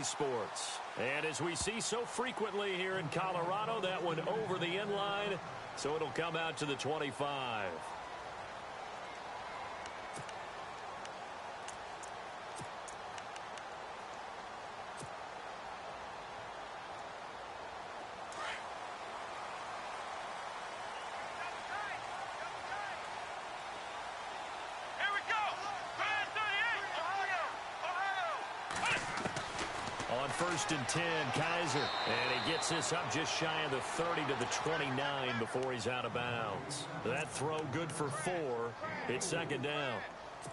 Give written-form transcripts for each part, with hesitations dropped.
EA Sports. And as we see so frequently here in Colorado, that one over the end line, so it'll come out to the 25. On 1st and 10, Kaiser. And he gets this up just shy of the 30 to the 29 before he's out of bounds. That throw good for 4. It's second down.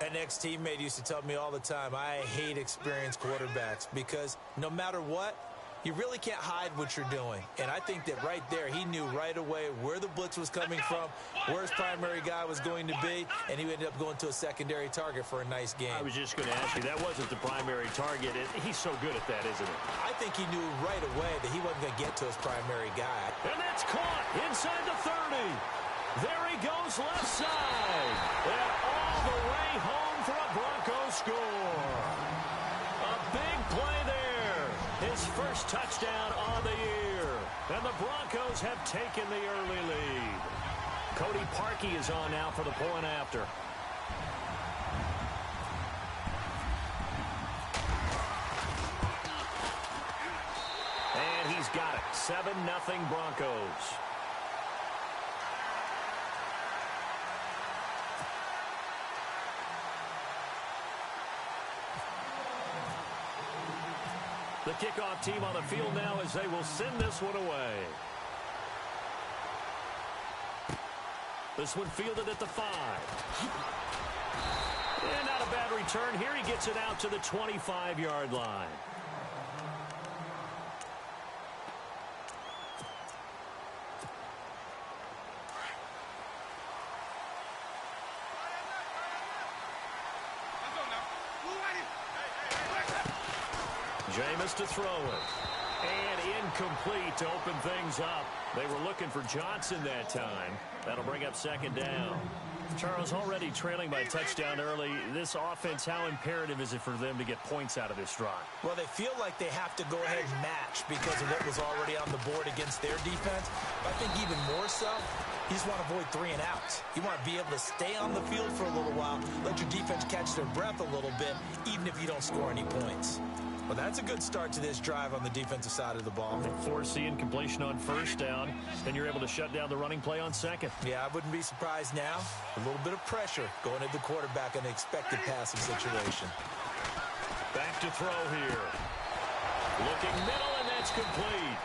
An ex-teammate used to tell me all the time, I hate experienced quarterbacks because no matter what, you really can't hide what you're doing. And I think that right there, he knew right away where the blitz was coming from, where his primary guy was going to be, and he ended up going to a secondary target for a nice game. I was just going to ask you, that wasn't the primary target. He's so good at that, isn't he? I think he knew right away that he wasn't going to get to his primary guy. And that's caught inside the 30. There he goes left side. And all the way home for a Broncos score. A big play there. His first touchdown on the year. And the Broncos have taken the early lead. Cody Parkey is on now for the point after. And he's got it. 7-0 Broncos. The kickoff team on the field now as they will send this one away. This one fielded at the 5. And not a bad return. Here he gets it out to the 25-yard line. Jameis to throw it. And incomplete to open things up. They were looking for Johnson that time. That'll bring up second down. Charles, already trailing by a touchdown early. This offense, how imperative is it for them to get points out of this drive? Well, they feel like they have to go ahead and match because of what was already on the board against their defense. But I think even more so, you just want to avoid 3 and outs. You want to be able to stay on the field for a little while, let your defense catch their breath a little bit, even if you don't score any points. Well, that's a good start to this drive on the defensive side of the ball. Forcing completion on first down, and you're able to shut down the running play on second. Yeah, I wouldn't be surprised now. A little bit of pressure going at the quarterback in an expected passing situation. Back to throw here. Looking middle, and that's complete.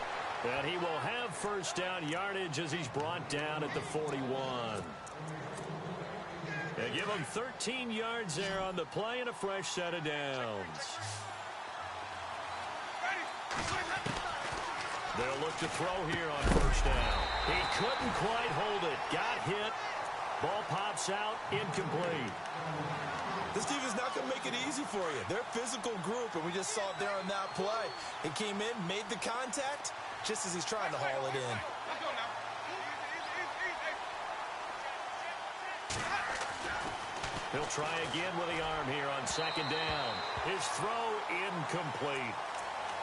And he will have first down yardage as he's brought down at the 41. They give him 13 yards there on the play and a fresh set of downs. They'll look to throw here on first down. He couldn't quite hold it. Got hit. Ball pops out. Incomplete. This team is not going to make it easy for you. They're a physical group, and we just saw it there on that play. He came in, made the contact, just as he's trying to haul it in. He'll try again with the arm here on second down. His throw incomplete.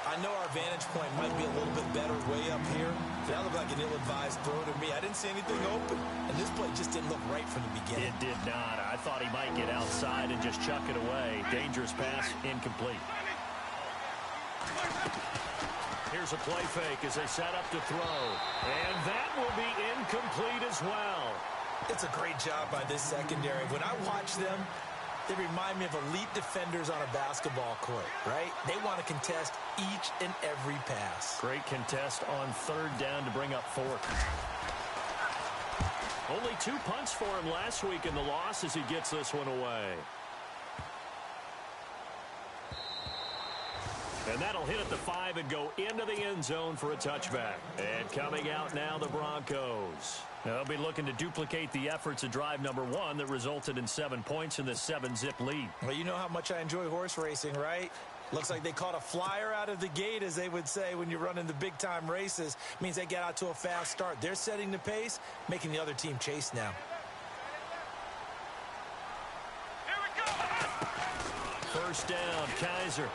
I know our vantage point might be a little bit better way up here. That looked like an ill-advised throw to me. I didn't see anything open, and this play just didn't look right from the beginning. It did not. I thought he might get outside and just chuck it away. Dangerous pass, incomplete. Here's a play fake as they set up to throw. And that will be incomplete as well. It's a great job by this secondary. When I watch them, they remind me of elite defenders on a basketball court, right? They want to contest each and every pass. Great contest on third down to bring up fourth. Only 2 punts for him last week in the loss as he gets this one away. And that'll hit at the 5 and go into the end zone for a touchback. And coming out now, the Broncos. They'll be looking to duplicate the efforts of drive number 1 that resulted in 7 points in the 7-zip lead. Well, you know how much I enjoy horse racing, right? Looks like they caught a flyer out of the gate, as they would say when you're running the big-time races. Means they get out to a fast start. They're setting the pace, making the other team chase now. First down, Kaiser.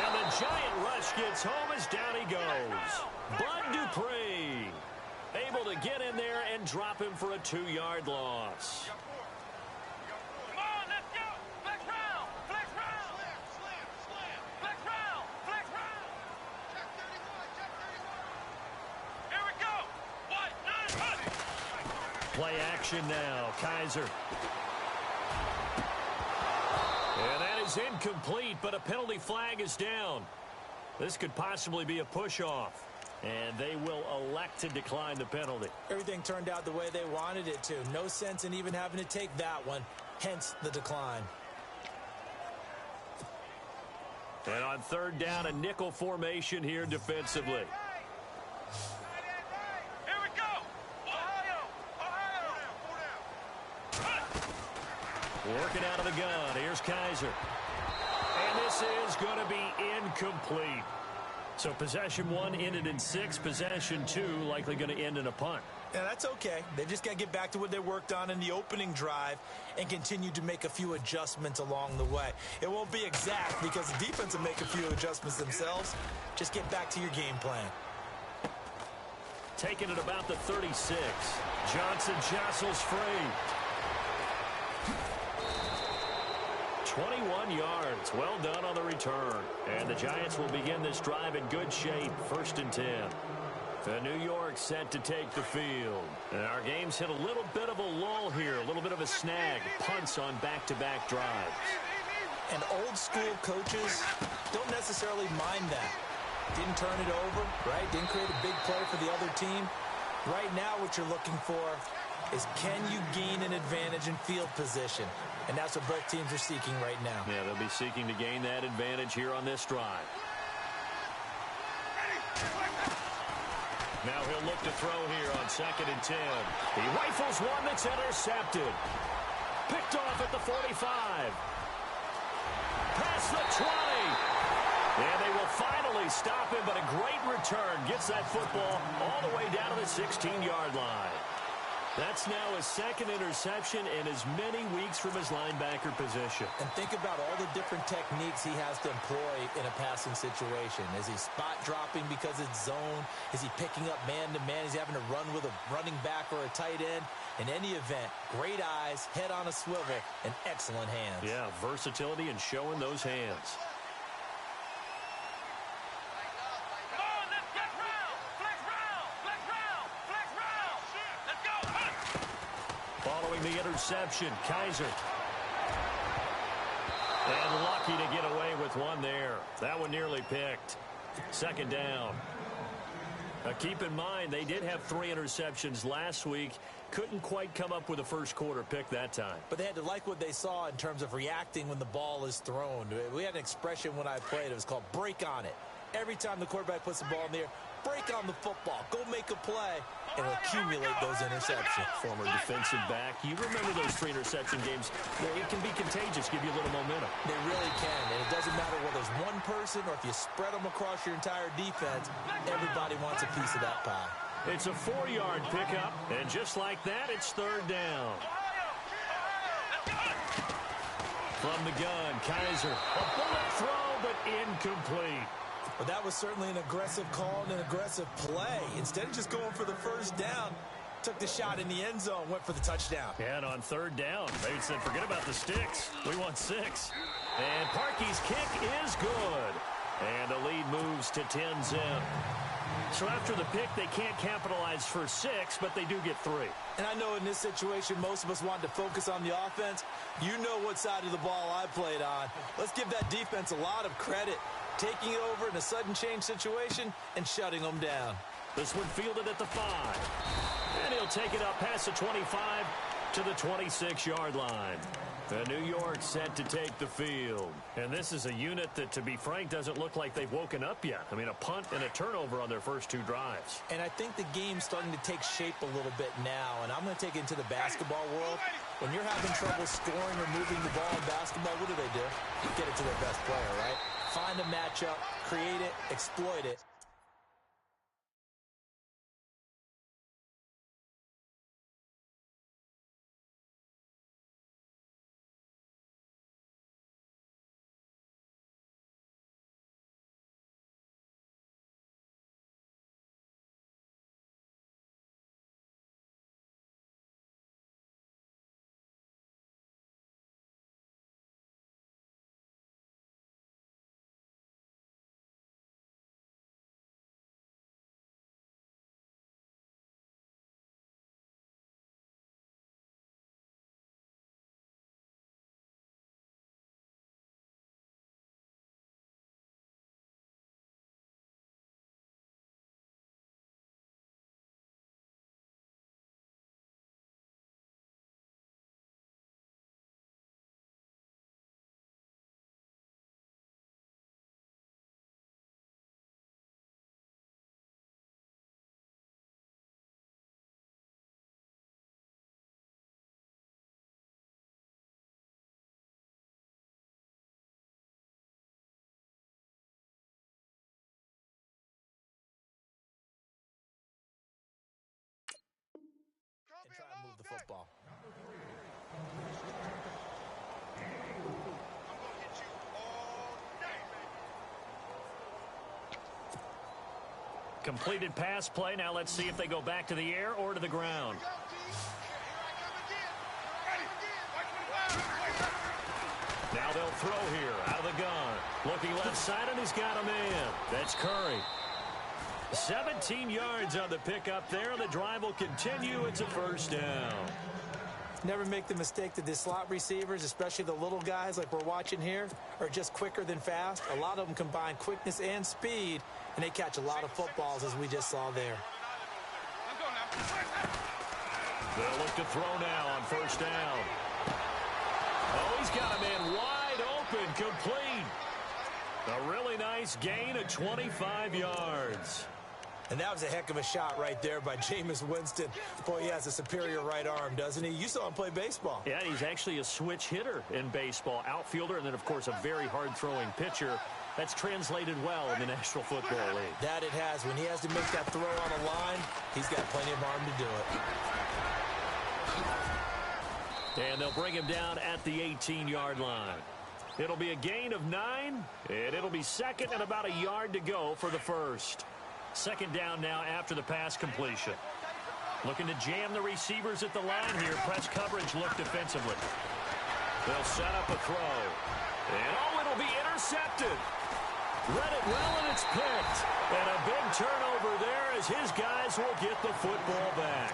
And the giant rush gets home as down he goes. Bud Dupree able to get in there and drop him for a 2-yard loss. Come on, let's go. Flex round. Flex round. Flex round. Flex round. Check 31. Check 31. Here we go. White, 9, Play action now. Kaiser. And that is incomplete, but a penalty flag is down. This could possibly be a push-off. And they will elect to decline the penalty. Everything turned out the way they wanted it to. No sense in even having to take that one. Hence the decline. And on 3rd down, a nickel formation here defensively. Here we go. Ohio. Working out of the gun. Here's Kaiser. And this is going to be incomplete. So possession 1 ended in 6. Possession 2 likely going to end in a punt. Yeah, that's okay. They've just got to get back to what they worked on in the opening drive and continue to make a few adjustments along the way. It won't be exact because the defense will make a few adjustments themselves. Just get back to your game plan. Taking it about the 36. Johnson jostles free. 21 yards. Well done on the return. And the Giants will begin this drive in good shape. 1st and 10. The New York set to take the field. And our game's hit a little bit of a lull here. A little bit of a snag. Punts on back-to-back drives. And old school coaches don't necessarily mind that. Didn't turn it over, right? Didn't create a big play for the other team. Right now what you're looking for is can you gain an advantage in field position? And that's what both teams are seeking right now. Yeah, they'll be seeking to gain that advantage here on this drive. Now he'll look to throw here on 2nd and 10. He rifles one that's intercepted. Picked off at the 45. Past the 20. And they will finally stop him, but a great return. Gets that football all the way down to the 16-yard line. That's now his 2nd interception in as many weeks from his linebacker position. And think about all the different techniques he has to employ in a passing situation. Is he spot dropping because it's zone? Is he picking up man-to-man? Is he having to run with a running back or a tight end? In any event, great eyes, head on a swivel, and excellent hands. Yeah, versatility and showing those hands. The interception, Kaiser. And lucky to get away with one there. That one nearly picked. 2nd down. Keep in mind, they did have 3 interceptions last week. Couldn't quite come up with a first quarter pick that time. But they had to like what they saw in terms of reacting when the ball is thrown. We had an expression when I played. It was called break on it. Every time the quarterback puts the ball in the air, break on the football. Go make a play and accumulate those interceptions. Former defensive back. You remember those 3 interception games. It can be contagious, give you a little momentum. They really can, and it doesn't matter whether it's one person or if you spread them across your entire defense, everybody wants a piece of that pie. It's a 4-yard pickup, and just like that, it's 3rd down. From the gun, Kaiser. A bullet throw, but incomplete. But that was certainly an aggressive call and an aggressive play. Instead of just going for the first down, took the shot in the end zone, went for the touchdown. And on 3rd down, they said, forget about the sticks. We want 6. And Parkey's kick is good. And the lead moves to 10-zip. So after the pick, they can't capitalize for 6, but they do get 3. And I know in this situation, most of us want to focus on the offense. You know what side of the ball I played on. Let's give that defense a lot of credit. Taking it over in a sudden change situation and shutting them down. This one fielded at the 5. And he'll take it up past the 25 to the 26-yard line. The New York set to take the field. And this is a unit that, to be frank, doesn't look like they've woken up yet. I mean, a punt and a turnover on their first 2 drives. And I think the game's starting to take shape a little bit now. And I'm going to take it into the basketball world. When you're having trouble scoring or moving the ball in basketball, what do? Get it to their best player, right? Find a matchup, create it, exploit it, football. Completed pass play. Now let's see if they go back to the air or to the ground. Now they'll throw here out of the gun. Looking left side, and he's got a man. That's Curry. 17 yards on the pickup there. The drive will continue. It's a first down. Never make the mistake that the slot receivers, especially the little guys like we're watching here, are just quicker than fast. A lot of them combine quickness and speed, and they catch a lot of footballs, as we just saw there. They'll look to throw now on first down. Oh, he's got a man wide open, complete. A really nice gain of 25 yards. And that was a heck of a shot right there by Jameis Winston. Boy, he has a superior right arm, doesn't he? You saw him play baseball. Yeah, he's actually a switch hitter in baseball. Outfielder, and then, of course, a very hard-throwing pitcher. That's translated well in the National Football League. That it has. When he has to make that throw on a line, he's got plenty of arm to do it. And they'll bring him down at the 18-yard line. It'll be a gain of 9, and it'll be second and about a yard to go for the first. Second down now after the pass completion. Looking to jam the receivers at the line here. Press coverage look defensively. They'll set up a throw. And, oh, it'll be intercepted. Read it well, and it's picked. And a big turnover there as his guys will get the football back.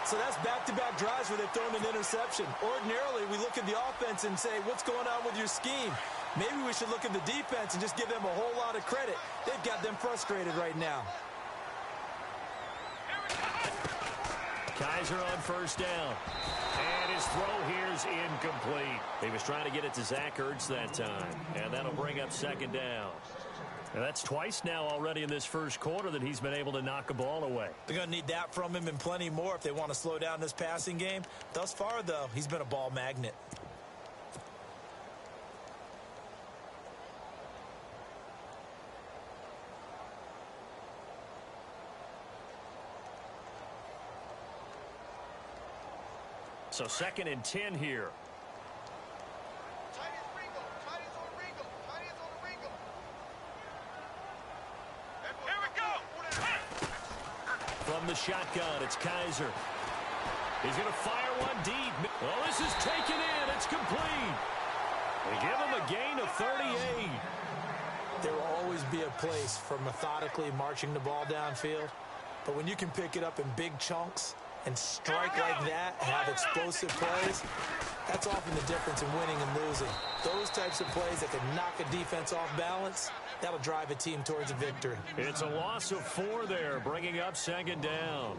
So that's back-to-back drives where they've thrown an interception. Ordinarily, we look at the offense and say, what's going on with your scheme? Maybe we should look at the defense and just give them a whole lot of credit. They've got them frustrated right now. Kaiser on first down. And his throw here's incomplete. He was trying to get it to Zach Ertz that time. And that'll bring up second down. And that's twice now already in this first quarter that he's been able to knock a ball away. They're going to need that from him and plenty more if they want to slow down this passing game. Thus far, though, he's been a ball magnet. So second and 10 here. From the shotgun, it's Kaiser. He's going to fire one deep. Oh, this is taken in. It's complete. They give him a gain of 38. There will always be a place for methodically marching the ball downfield. But when you can pick it up in big chunks and strike like that and have explosive plays, that's often the difference in winning and losing. Those types of plays that can knock a defense off balance, that'll drive a team towards a victory. It's a loss of 4 there, bringing up second down.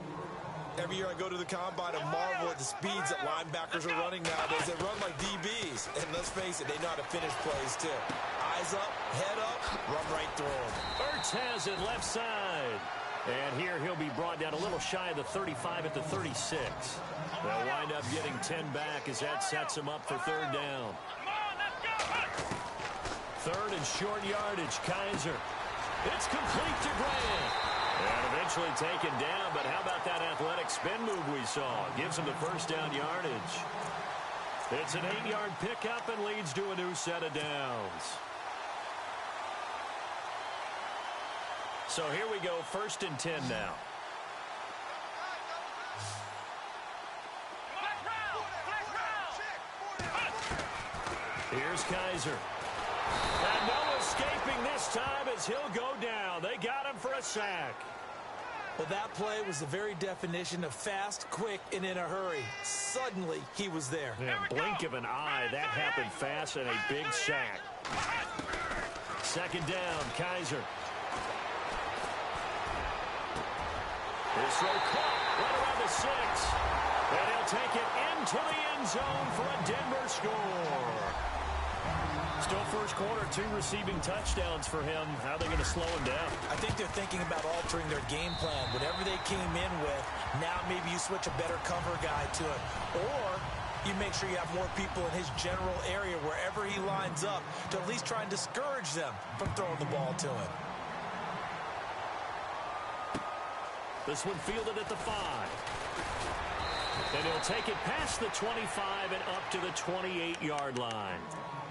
Every year I go to the combine and marvel at the speeds that linebackers are running nowadays. They run like DBs. And let's face it, they know how to finish plays too. Eyes up, head up, run right through them. Ertz has it left side. And here he'll be brought down a little shy of the 35 at the 36. They'll wind up getting 10 back as that sets him up for third down. Third and short yardage, Kaiser. It's complete to Grant. And eventually taken down, but how about that athletic spin move we saw? Gives him the first down yardage. It's an 8-yard pickup and leads to a new set of downs. So here we go, first and 10 now. Here's Kaiser. And no escaping this time as he'll go down. They got him for a sack. Well, that play was the very definition of fast, quick, and in a hurry. Suddenly, he was there. Yeah, blink of an eye. That happened fast and a big sack. Second down, Kaiser. His throw caught right around the 6. And he'll take it into the end zone for a Denver score. Still first quarter, 2 receiving touchdowns for him. How are they going to slow him down? I think they're thinking about altering their game plan. Whatever they came in with, now maybe you switch a better cover guy to him. Or you make sure you have more people in his general area wherever he lines up to at least try and discourage them from throwing the ball to him. This one fielded at the 5. And he'll take it past the 25 and up to the 28-yard line.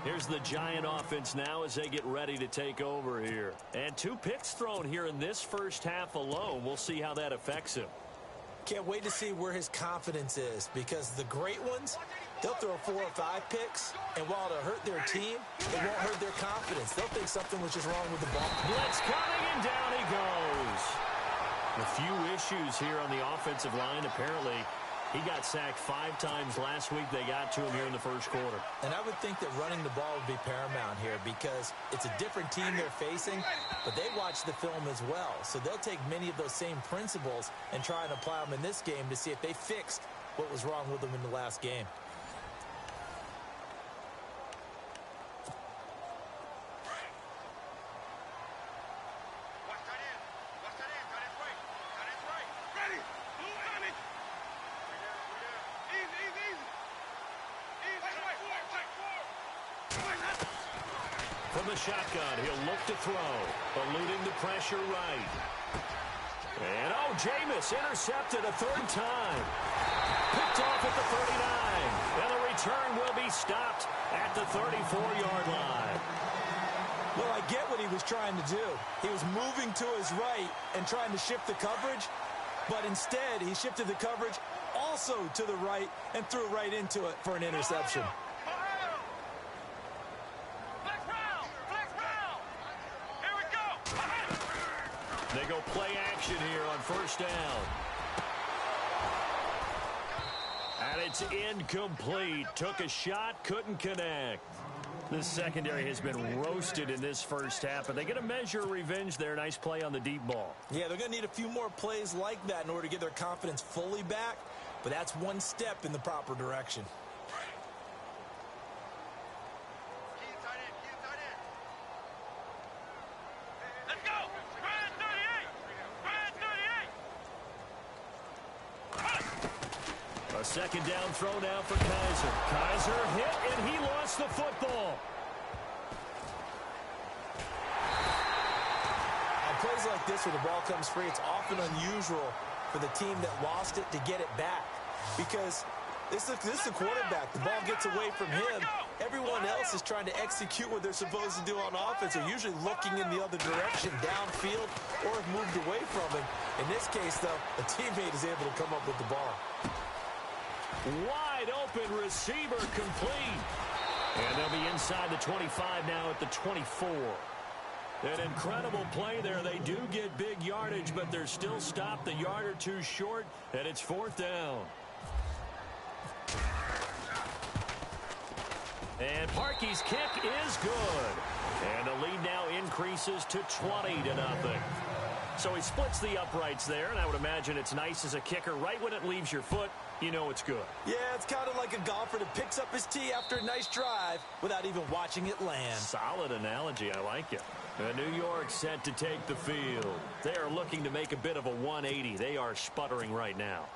Here's the Giant offense now as they get ready to take over here. And 2 picks thrown here in this first half alone. We'll see how that affects him. Can't wait to see where his confidence is, because the great ones, they'll throw 4 or 5 picks, and while it'll hurt their team, it won't hurt their confidence. They'll think something was just wrong with the ball. Blitz coming, and down he goes. A few issues here on the offensive line. Apparently, he got sacked 5 times last week. They got to him here in the first quarter. And I would think that running the ball would be paramount here, because it's a different team they're facing, but they watch the film as well. So they'll take many of those same principles and try and apply them in this game to see if they fixed what was wrong with them in the last game. From the shotgun, he'll look to throw, eluding the pressure right. And, oh, Jameis intercepted a 3rd time. Picked off at the 39. And the return will be stopped at the 34-yard line. Well, I get what he was trying to do. He was moving to his right and trying to shift the coverage, but instead he shifted the coverage also to the right and threw right into it for an interception. They go play action here on first down. And it's incomplete. Took a shot, couldn't connect. The secondary has been roasted in this first half, but they get a measure of revenge there. Nice play on the deep ball. Yeah, they're going to need a few more plays like that in order to get their confidence fully back, but that's one step in the proper direction. Let's go! Brand 38! Brand 38! A second down throw now for Kaiser. Kaiser hit, and he lost the football. On plays like this where the ball comes free, it's often unusual for the team that lost it to get it back, because this is a quarterback. The ball gets away from him. Everyone else is trying to execute what they're supposed to do on offense. They're usually looking in the other direction, downfield, or have moved away from him. In this case, though, a teammate is able to come up with the ball. Wide open receiver complete. And they'll be inside the 25 now at the 24. An incredible play there. They do get big yardage, but they're still stopped a yard or two short, and it's 4th down. And Parkey's kick is good. And the lead now increases to 20-0. So he splits the uprights there, and I would imagine it's nice as a kicker. Right when it leaves your foot, you know it's good. Yeah, it's kind of like a golfer that picks up his tee after a nice drive without even watching it land. Solid analogy. I like it. New York set to take the field. They are looking to make a bit of a 180. They are sputtering right now.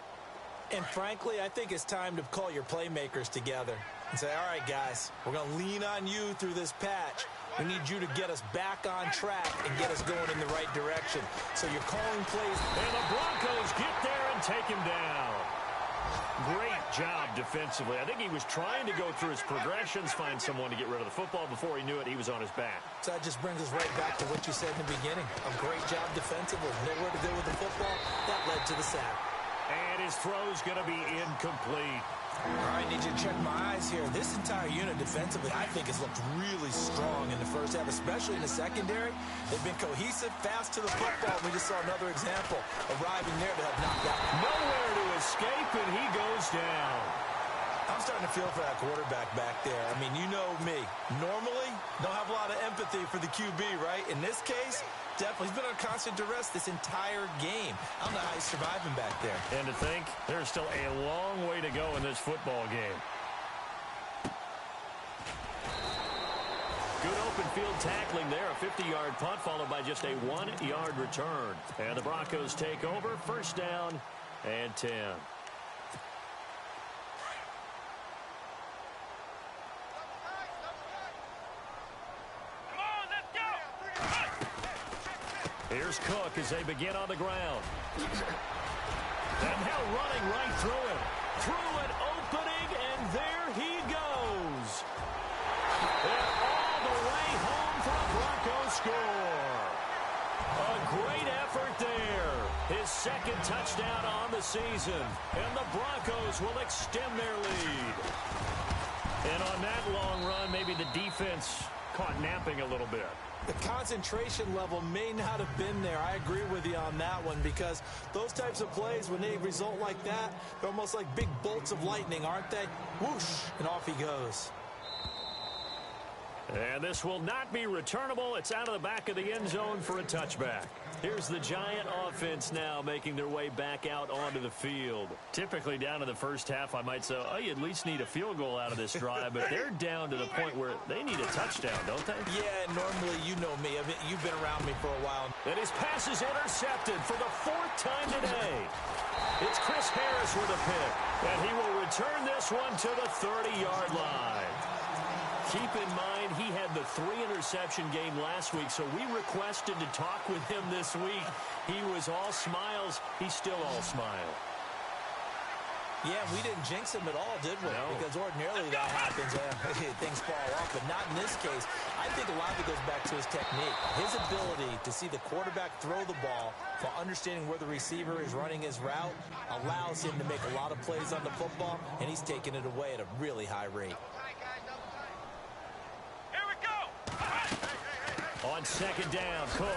And frankly, I think it's time to call your playmakers together and say, all right, guys, we're going to lean on you through this patch. We need you to get us back on track and get us going in the right direction. So you're calling plays. And the Broncos get there and take him down. Great job defensively. I think he was trying to go through his progressions, find someone to get rid of the football. Before he knew it, he was on his back. So that just brings us right back to what you said in the beginning. A great job defensively. Know where to go with the football. That led to the sack. And his throw's going to be incomplete. All right, need you to check my eyes here. This entire unit defensively, I think, has looked really strong in the first half, especially in the secondary. They've been cohesive, fast to the football. We just saw another example arriving there to have knocked out. Nowhere to escape, and he goes down. I'm starting to feel for that quarterback back there. I mean, you know me. Normally, don't have a lot of empathy for the QB, right? In this case, definitely. He's been on constant duress this entire game. I don't know how he's surviving back there. And to think, there's still a long way to go in this football game. Good open field tackling there. A 50-yard punt followed by just a 1-yard return. And the Broncos take over. First down and 10. Here's Cook as they begin on the ground. And now running right through him. through an opening, and there he goes. And all the way home for a Broncos score. A great effort there. His second touchdown on the season. And the Broncos will extend their lead. And on that long run, maybe the defense caught napping a little bit. The concentration level may not have been there. I agree with you on that one, because those types of plays, when they result like that, they're almost like big bolts of lightning, aren't they? Whoosh, and off he goes. And this will not be returnable. It's out of the back of the end zone for a touchback. Here's the Giant offense now making their way back out onto the field. Typically down to the first half, I might say, oh, you at least need a field goal out of this drive, but they're down to the point where they need a touchdown, don't they? Yeah, normally, you know me. I mean, you've been around me for a while. And his pass is intercepted for the fourth time today. It's Chris Harris with a pick, and he will return this one to the 30-yard line. Keep in mind, he had the 3-interception game last week, so we requested to talk with him this week. He was all smiles. He's still all smile. Yeah, we didn't jinx him at all, did we? No. Because ordinarily that happens. Things fall off, but not in this case. I think a lot of it goes back to his technique. His ability to see the quarterback throw the ball while understanding where the receiver is running his route allows him to make a lot of plays on the football, and he's taking it away at a really high rate. On second down, Cook.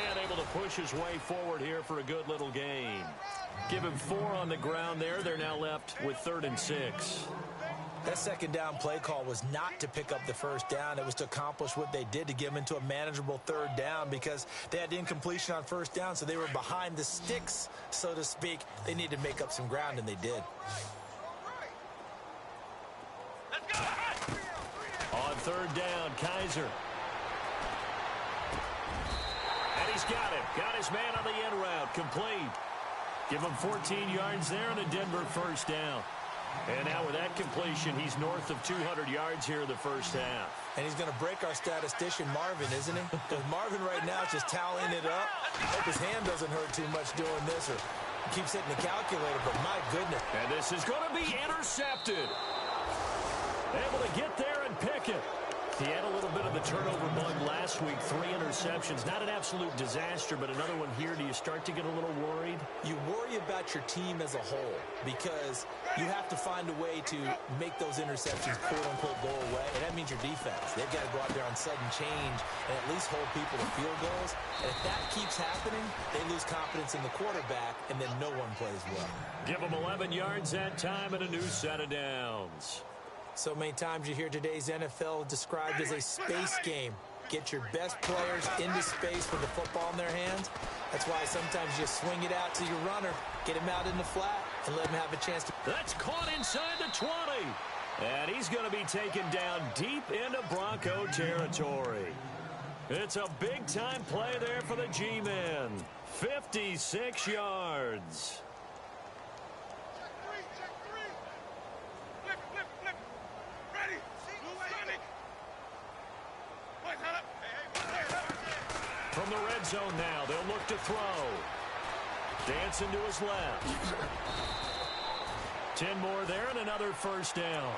And able to push his way forward here for a good little gain. Give him 4 on the ground there. They're now left with 3rd and 6. That second down play call was not to pick up the first down. It was to accomplish what they did, to get them into a manageable 3rd down, because they had incompletion on first down, so they were behind the sticks, so to speak. They needed to make up some ground, and they did. On 3rd down, Kaiser. And he's got it. Got his man on the end route. Complete. Give him 14 yards there and a Denver first down. And now with that completion, he's north of 200 yards here in the first half. And he's going to break our statistician, Marvin, isn't he? Because Marvin right now is just tallying it up. Hope his hand doesn't hurt too much doing this, or keeps hitting the calculator, but my goodness. And this is going to be intercepted. Able to get there and pick it. He had a little bit of the turnover bug last week. 3 interceptions. Not an absolute disaster, but another one here. Do you start to get a little worried? You worry about your team as a whole, because you have to find a way to make those interceptions, quote-unquote, go away. And that means your defense. They've got to go out there on sudden change and at least hold people to field goals. And if that keeps happening, they lose confidence in the quarterback, and then no one plays well. Give them 11 yards that time and a new set of downs. So many times you hear today's NFL described as a space game. Get your best players into space with the football in their hands. That's why sometimes you swing it out to your runner, get him out in the flat, and let him have a chance to... That's caught inside the 20. And he's going to be taken down deep into Bronco territory. It's a big-time play there for the G-men. 56 yards. From the red zone now, they'll look to throw. Dancing to his left. 10 more there and another first down.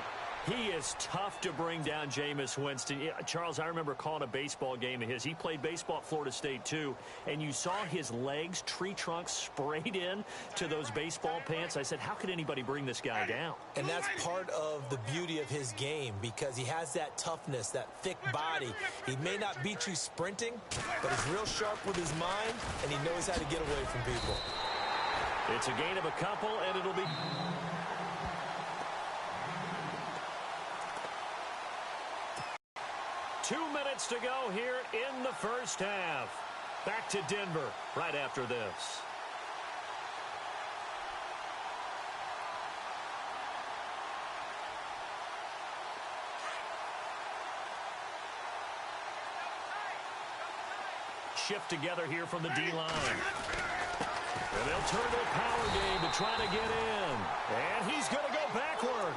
He is tough to bring down, Jameis Winston. Yeah, Charles, I remember calling a baseball game of his. He played baseball at Florida State, too, and you saw his legs, tree trunks sprayed in to those baseball pants. I said, how could anybody bring this guy down? And that's part of the beauty of his game, because he has that toughness, that thick body. He may not beat you sprinting, but he's real sharp with his mind, and he knows how to get away from people. It's a gain of a couple, and it'll be... Two minutes to go here in the first half. Back to Denver right after this. Shift together here from the D-line. And they'll turn to a power game to try to get in. And he's going to go backward.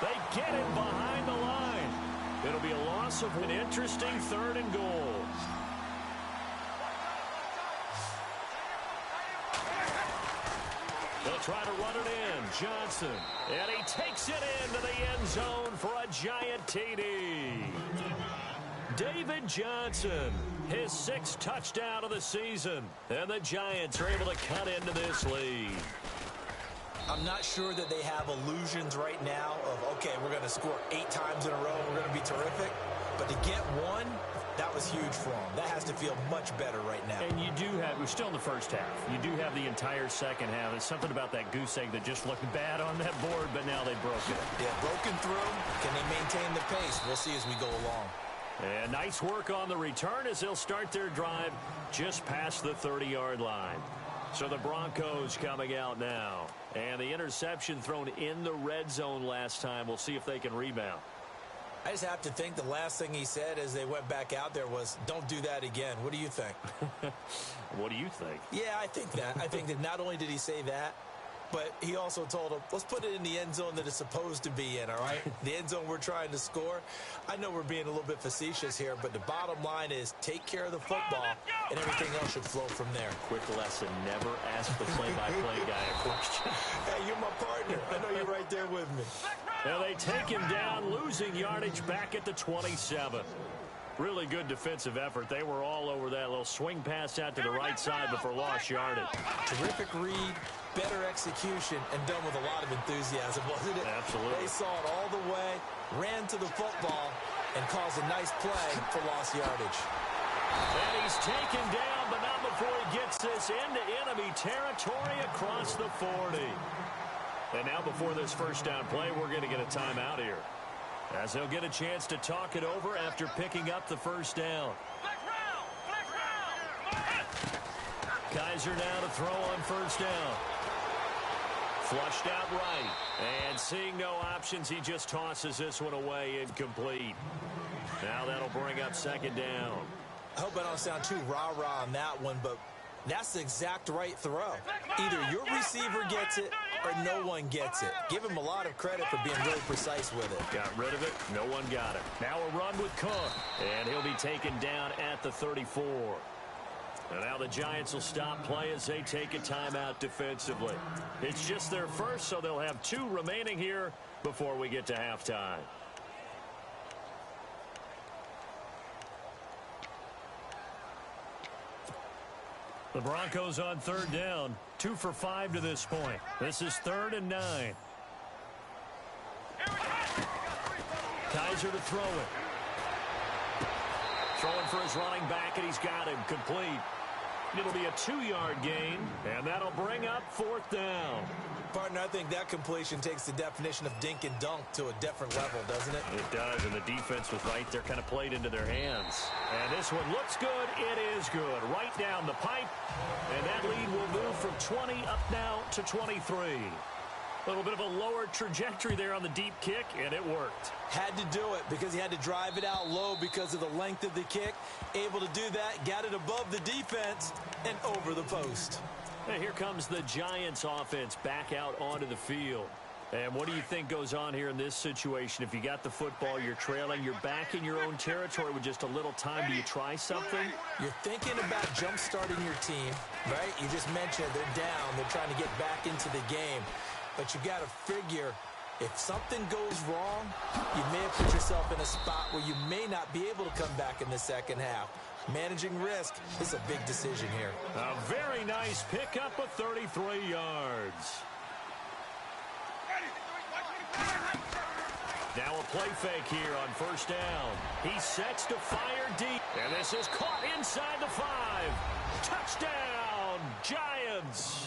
They get him behind the line. It'll be a loss of an interesting 3rd and goal. The Trying to run it in. Johnson. And he takes it into the end zone for a giant TD. David Johnson, his 6th touchdown of the season. And the Giants are able to cut into this lead. I'm not sure that they have illusions right now of, okay, we're going to score 8 times in a row. We're going to be terrific. But to get one, that was huge for them. That has to feel much better right now. And you do have, we're still in the first half. You do have the entire second half. There's something about that goose egg that just looked bad on that board, but now they've broken it. Yeah, broken through. Can they maintain the pace? We'll see as we go along. And nice work on the return as they'll start their drive just past the 30-yard line. So the Broncos coming out now. And the interception thrown in the red zone last time. We'll see if they can rebound. I just have to think the last thing he said as they went back out there was, don't do that again. What do you think? What do you think? Yeah, I think that. I think that not only did he say that, but he also told him, let's put it in the end zone that it's supposed to be in, all right? The end zone we're trying to score. I know we're being a little bit facetious here, but the bottom line is take care of the football, and everything else should flow from there. Quick lesson, never ask the play-by-play guy a question. Hey, you're my partner. I know you're right there with me. Now they take him down, losing yardage back at the 27. Really good defensive effort. They were all over that little swing pass out to the right side before lost yardage. Terrific read, better execution, and done with a lot of enthusiasm, wasn't it? Absolutely. They saw it all the way, ran to the football, and caused a nice play for lost yardage. And he's taken down, but not before he gets this into enemy territory across the 40. And now before this first down play, we're going to get a timeout here, as they'll get a chance to talk it over after picking up the first down. Kaiser now to throw on first down. Flushed out right. And seeing no options, he just tosses this one away, incomplete. Now that'll bring up second down. I hope I don't sound too rah-rah on that one, but that's the exact right throw. Either your receiver gets it or no one gets it. Give him a lot of credit for being really precise with it. Got rid of it. No one got it. Now a run with Cook. And he'll be taken down at the 34. And now the Giants will stop play as they take a timeout defensively. It's just their first, so they'll have 2 remaining here before we get to halftime. The Broncos on third down. 2 for 5 to this point. This is 3rd and 9. Kaiser to throw it. Throwing for his running back, and he's got him complete. It'll be a 2-yard gain, and that'll bring up 4th down. Partner, I think that completion takes the definition of dink and dunk to a different level, doesn't it? It does, and the defense was right there, kind of played into their hands. And this one looks good. It is good. Right down the pipe, and that lead will move from 20 up now to 23. A little bit of a lower trajectory there on the deep kick, and it worked. Had to do it because he had to drive it out low because of the length of the kick. Able to do that, got it above the defense and over the post. And here comes the Giants offense back out onto the field. And what do you think goes on here in this situation? If you got the football, you're trailing, you're back in your own territory with just a little time. Do you try something? You're thinking about jump-starting your team, right? You just mentioned they're down. They're trying to get back into the game. But you got to figure, if something goes wrong, you may have put yourself in a spot where you may not be able to come back in the second half. Managing risk is a big decision here. A very nice pickup of 33 yards. Now a play fake here on first down. He sets to fire deep. And this is caught inside the 5. Touchdown, Giants.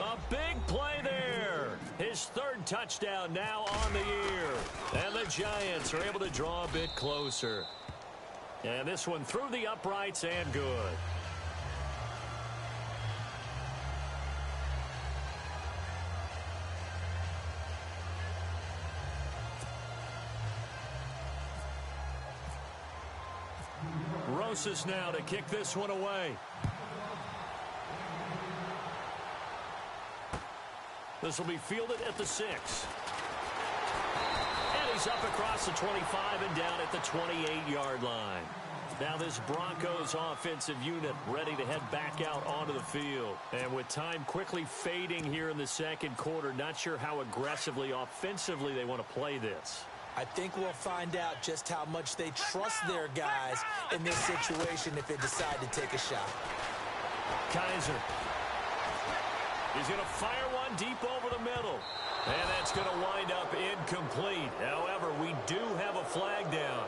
A big play there. His 3rd touchdown now on the year. And the Giants are able to draw a bit closer. And this one through the uprights and good. Rosas now to kick this one away. This will be fielded at the 6. And he's up across the 25 and down at the 28-yard line. Now this Broncos offensive unit ready to head back out onto the field. And with time quickly fading here in the second quarter, not sure how aggressively, offensively they want to play this. I think we'll find out just how much they trust their guys in this situation if they decide to take a shot. Kaiser. He's going to fire one deep over the middle. And that's going to wind up incomplete. However, we do have a flag down.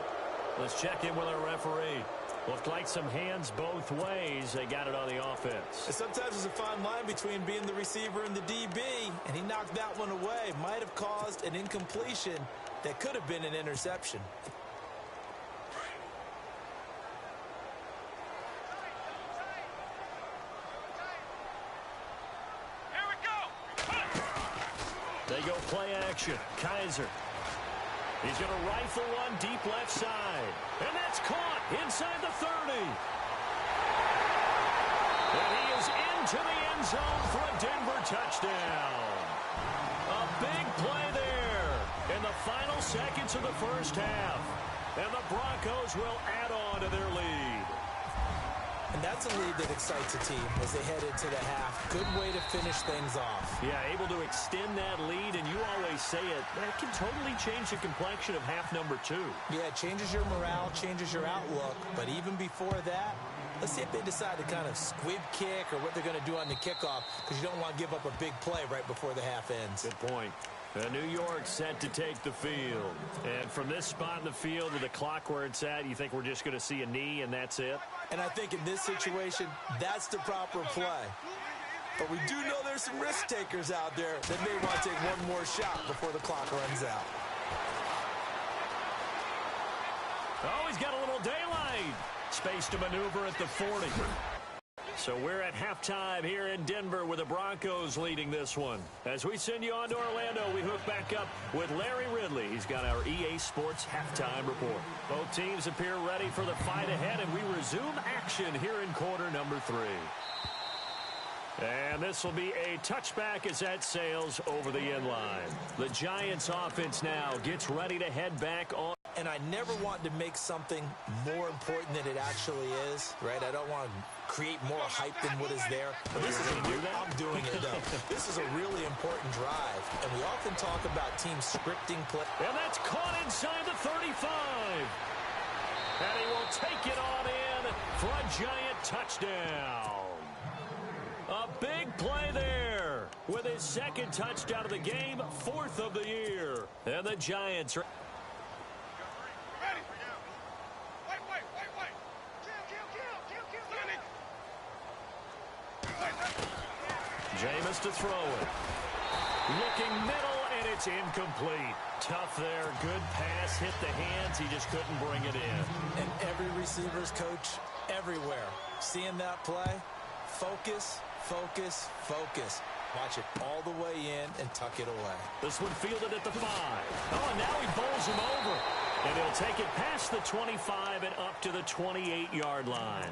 Let's check in with our referee. Looked like some hands both ways. They got it on the offense. And sometimes there's a fine line between being the receiver and the DB, and he knocked that one away. Might have caused an incompletion that could have been an interception. Here we go. They go play action. Kaiser. He's going to rifle one deep left side. And that's caught inside the 30. And he is into the end zone for a Denver touchdown. A big play there in the final seconds of the first half. And the Broncos will add on to their lead. And that's a lead that excites a team as they head into the half. Good way to finish things off. Yeah, able to extend that lead, and you always say it, that can totally change the complexion of half number 2. Yeah, it changes your morale, changes your outlook. But even before that, let's see if they decide to kind of squib kick or what they're going to do on the kickoff, because you don't want to give up a big play right before the half ends. Good point. New York set to take the field. And from this spot in the field with the clock where it's at, you think we're just going to see a knee and that's it? And I think in this situation, that's the proper play. But we do know there's some risk takers out there that may want to take one more shot before the clock runs out. Oh, he's got a little daylight. Space to maneuver at the 40. So we're at halftime here in Denver with the Broncos leading this one. As we send you on to Orlando, we hook back up with Larry Ridley. He's got our EA Sports halftime report. Both teams appear ready for the fight ahead, and we resume action here in quarter number 3. And this will be a touchback as that sails over the end line. The Giants offense now gets ready to head back on. And I never want to make something more important than it actually is, right? I don't want to create more hype than what is there. But this is I'm doing it, though. This is a really important drive. And we often talk about team scripting play. And that's caught inside the 35. And he will take it on in for a Giant touchdown. A big play there with his second touchdown of the game, 4th of the year. And the Giants are... Ready. Wait. Kill. Jameis to throw it. Looking middle, and it's incomplete. Tough there. Good pass. Hit the hands. He just couldn't bring it in. And every receiver's coach everywhere. Seeing that play, focus. Watch it all the way in and tuck it away. This one fielded at the 5. Oh, and now he bowls him over. And he'll take it past the 25 and up to the 28-yard line.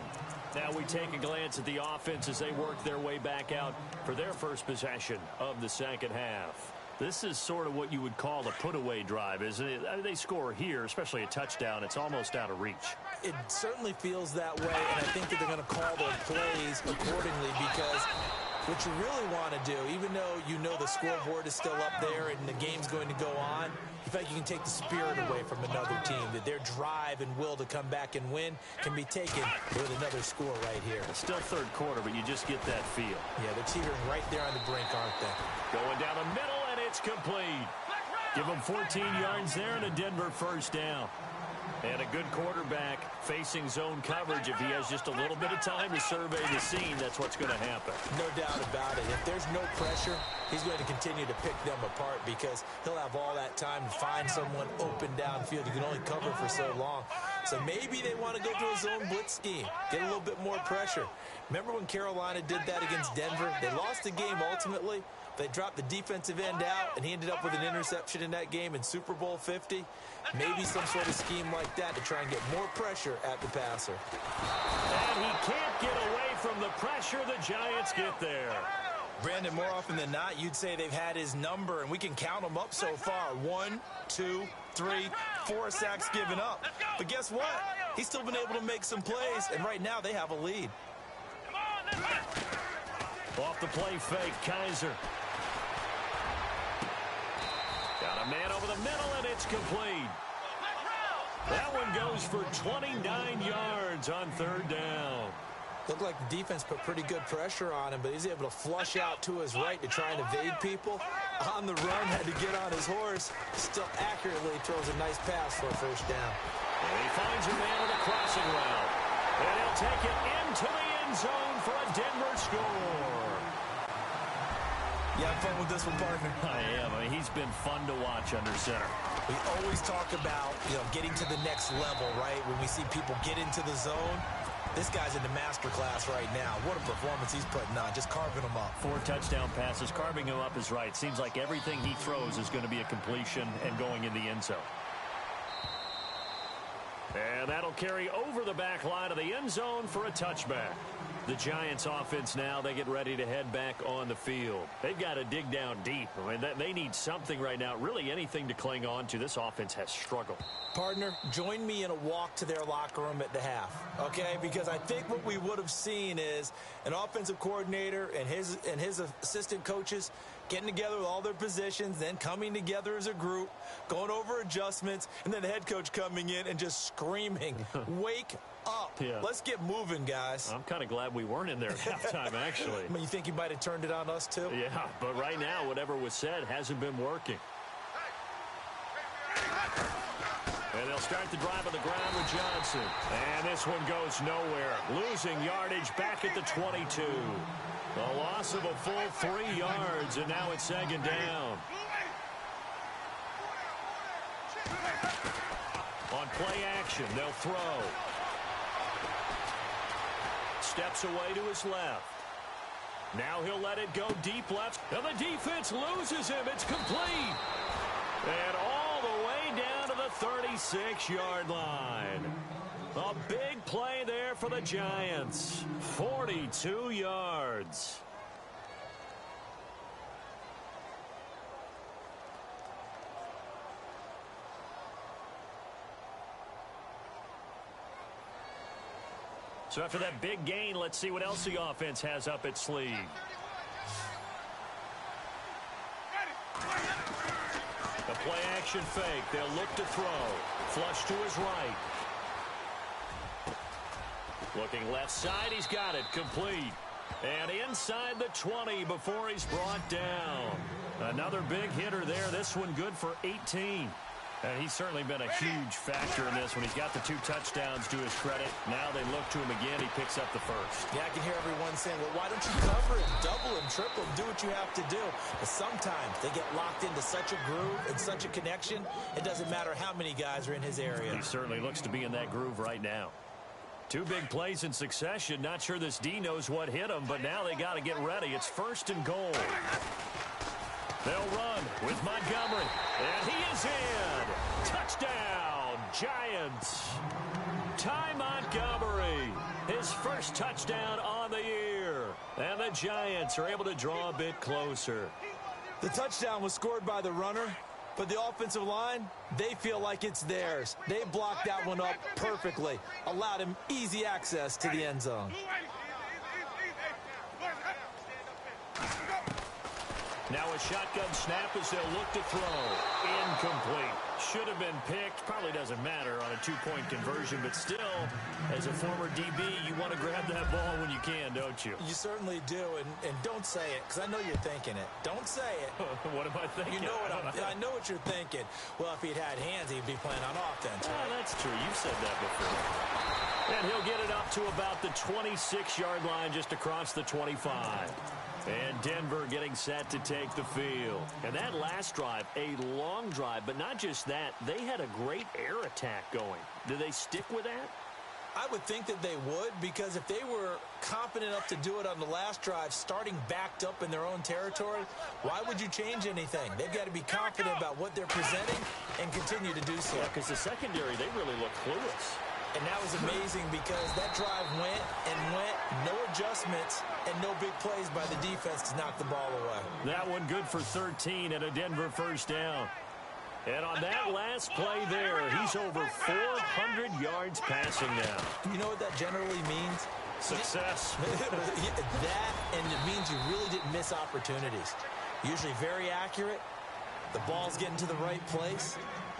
Now we take a glance at the offense as they work their way back out for their first possession of the second half. This is sort of what you would call a put-away drive, isn't it? I mean, they score here, especially a touchdown. It's almost out of reach. It certainly feels that way, and I think that they're going to call their plays accordingly because what you really want to do, even though you know the scoreboard is still up there and the game's going to go on, in fact, you can take the spirit away from another team, that their drive and will to come back and win can be taken with another score right here. It's still third quarter, but you just get that feel. Yeah, they're teetering right there on the brink, aren't they? Going down the middle, and it's complete. Give them 14 yards there and a Denver first down. And a good quarterback facing zone coverage. If he has just a little bit of time to survey the scene, that's what's going to happen. No doubt about it. If there's no pressure, he's going to continue to pick them apart because he'll have all that time to find someone open downfield. You can only cover for so long. So maybe they want to go to a zone blitz scheme, get a little bit more pressure. Remember when Carolina did that against Denver? They lost the game ultimately. They dropped the defensive end out, and he ended up with an interception in that game in Super Bowl 50. Maybe some sort of scheme like that to try and get more pressure at the passer. And he can't get away from the pressure. The Giants get there. Brandon, more often than not, you'd say they've had his number, and we can count them up so far. 1, 2, 3, 4 sacks given up. But guess what? He's still been able to make some plays, and right now they have a lead. Off the play fake, Kaiser. Got a man over the middle, and it's complete. That one goes for 29 yards on third down. Looked like the defense put pretty good pressure on him, but he's able to flush out to his right to try and evade people. On the run, had to get on his horse. Still accurately throws a nice pass for a first down. And he finds a man with a crossing route. And he'll take it into the end zone for a Denver score. You having fun with this one, partner? I am. I mean, he's been fun to watch under center. We always talk about, getting to the next level, right? When we see people get into the zone, this guy's in the master class right now. What a performance he's putting on, just carving them up. 4 touchdown passes. Carving him up is right. Seems like everything he throws is going to be a completion and going in the end zone. And that'll carry over the back line of the end zone for a touchback. The Giants offense now, they get ready to head back on the field. They've got to dig down deep. I mean, they need something right now, really anything to cling on to. This offense has struggled. Partner, join me in a walk to their locker room at the half, okay? Because I think what we would have seen is an offensive coordinator and his assistant coaches getting together with all their positions, then coming together as a group, going over adjustments, and then the head coach coming in and just screaming, wake up. Yeah. Let's get moving, guys. I'm kind of glad we weren't in there at halftime, actually. I mean, you think he might have turned it on us, too? Yeah, but right now, whatever was said hasn't been working. And they'll start the drive on the ground with Johnson. And this one goes nowhere. Losing yardage back at the 22. A loss of a full 3 yards, and now it's second down. On play action, they'll throw. Steps away to his left. Now he'll let it go deep left. And the defense loses him. It's complete. And all the way down to the 36-yard line. A big play there for the Giants. 42 yards. So after that big gain, let's see what else the offense has up its sleeve. The play action fake. They'll look to throw. Flush to his right. Looking left side. He's got it. Complete. And inside the 20 before he's brought down. Another big hitter there. This one good for 18. And he's certainly been a huge factor in this when he's got the 2 touchdowns to his credit. Now they look to him again. He picks up the first. Yeah, I can hear everyone saying, well, why don't you cover him, double him, triple him, do what you have to do. But sometimes they get locked into such a groove and such a connection, it doesn't matter how many guys are in his area. He certainly looks to be in that groove right now. 2 big plays in succession. Not sure this D knows what hit him, but now they got to get ready. It's 1st and goal. They'll run with Montgomery. And he is in. Touchdown, Giants. Ty Montgomery. His first touchdown on the year. And the Giants are able to draw a bit closer. The touchdown was scored by the runner, but the offensive line, they feel like it's theirs. They blocked that one up perfectly. Allowed him easy access to the end zone. Now a shotgun snap as they'll look to throw. Incomplete. Should have been picked. Probably doesn't matter on a 2-point conversion, but still, as a former DB, you want to grab that ball when you can, don't you? You certainly do, and don't say it, because I know you're thinking it. Don't say it. What am I thinking? You know what I know what you're thinking. Well, if he'd had hands, he'd be playing on offense, right? Oh, that's true. You've said that before. And he'll get it up to about the 26-yard line just across the 25. And Denver getting set to take the field. And that last drive, a long drive, but not just that. They had a great air attack going. Do they stick with that? I would think that they would, because if they were confident enough to do it on the last drive, starting backed up in their own territory, why would you change anything? They've got to be confident about what they're presenting and continue to do so. Yeah, because the secondary, they really look clueless. And that was amazing because that drive went and went, no adjustments, and no big plays by the defense to knock the ball away. That one good for 13 and a Denver first down. And on that last play there, he's over 400 yards passing now. You know what that generally means? Success. That, and it means you really didn't miss opportunities. Usually very accurate. The ball's getting to the right place.